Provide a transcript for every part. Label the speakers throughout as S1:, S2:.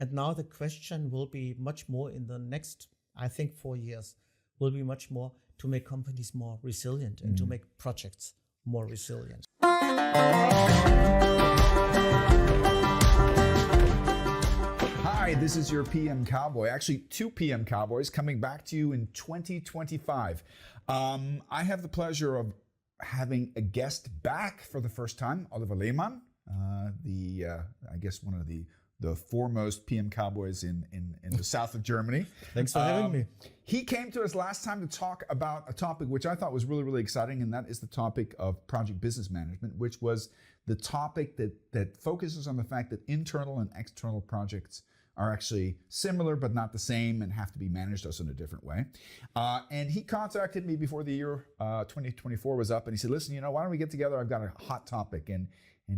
S1: And now the question will be much more in the next, I think, 4 years, will be much more to make companies more resilient and to make projects more resilient.
S2: Hi, this is your PM Cowboy. Actually, 2 PM Cowboys coming back to you in 2025. I have the pleasure of having a guest back for the first time, Oliver Lehmann, I guess one of the foremost PM Cowboys in the south of Germany.
S1: Thanks for having me.
S2: He came to us last time to talk about a topic which I thought was really, really exciting, and that is the topic of Project Business Management, which was the topic that focuses on the fact that internal and external projects are actually similar but not the same and have to be managed also in a different way. And he contacted me before the year 2024 was up, and he said, listen, why don't we get together? I've got a hot topic. And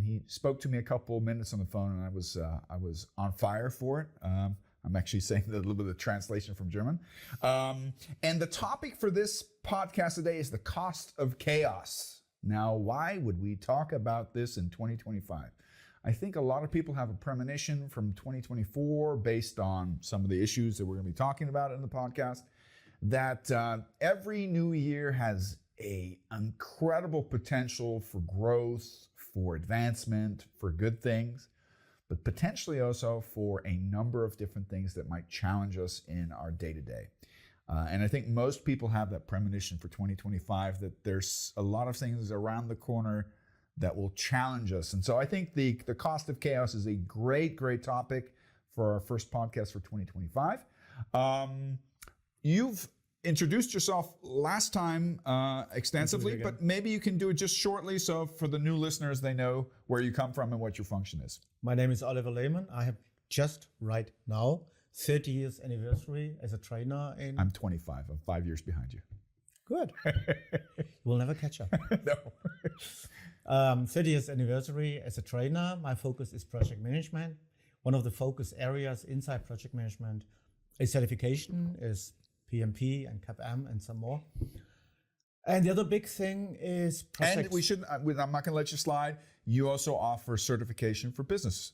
S2: he spoke to me a couple of minutes on the phone, and I was on fire for it. I'm actually saying a little bit of the translation from German. And the topic for this podcast today is the cost of chaos. Now, why would we talk about this in 2025? I think a lot of people have a premonition from 2024 based on some of the issues that we're going to be talking about in the podcast, that every new year has an incredible potential for growth, for advancement, for good things, but potentially also for a number of different things that might challenge us in our day-to-day. And I think most people have that premonition for 2025 that there's a lot of things around the corner that will challenge us. And so I think the cost of chaos is a great, great topic for our first podcast for 2025. You've introduced yourself last time extensively, but maybe you can do it just shortly so for the new listeners, they know where you come from and what your function is.
S1: My name is Oliver Lehmann. I have just right now 30 years anniversary as a trainer in...
S2: I'm 25. I'm 5 years behind you.
S1: Good. We'll never catch up.
S2: No.
S1: 30 years anniversary as a trainer. My focus is project management. One of the focus areas inside project management is certification, is PMP and PPPM and some more. And the other big thing is projects.
S2: And we should, I'm not going to let you slide. You also offer certification for business,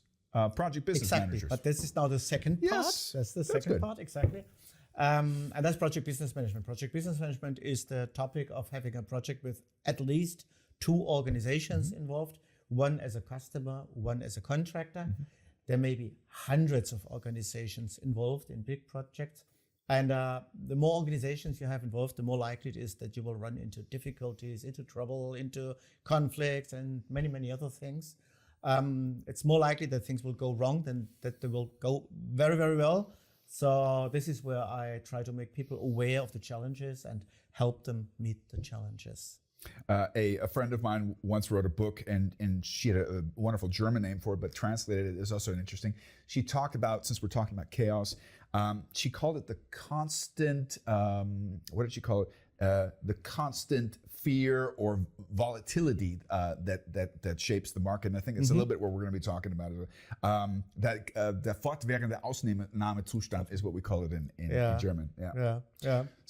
S2: project business managers.
S1: But this is now the second part.
S2: Yes,
S1: That's the second part, exactly. And that's project business management. Project business management is the topic of having a project with at least 2 organizations involved, one as a customer, one as a contractor. There may be hundreds of organizations involved in big projects. And the more organizations you have involved, the more likely it is that you will run into difficulties, into trouble, into conflicts, and many, many other things. It's more likely that things will go wrong than that they will go very, very well. So this is where I try to make people aware of the challenges and help them meet the challenges.
S2: A friend of mine once wrote a book, and she had a wonderful German name for it, but translated it is also interesting. She talked about, since we're talking about chaos, she called it the constant, what did she call it? The constant fear or volatility that shapes the market. And I think it's a little bit what we're going to be talking about. Der fortwährende Ausnahmezustand is what we call it in German. Yeah.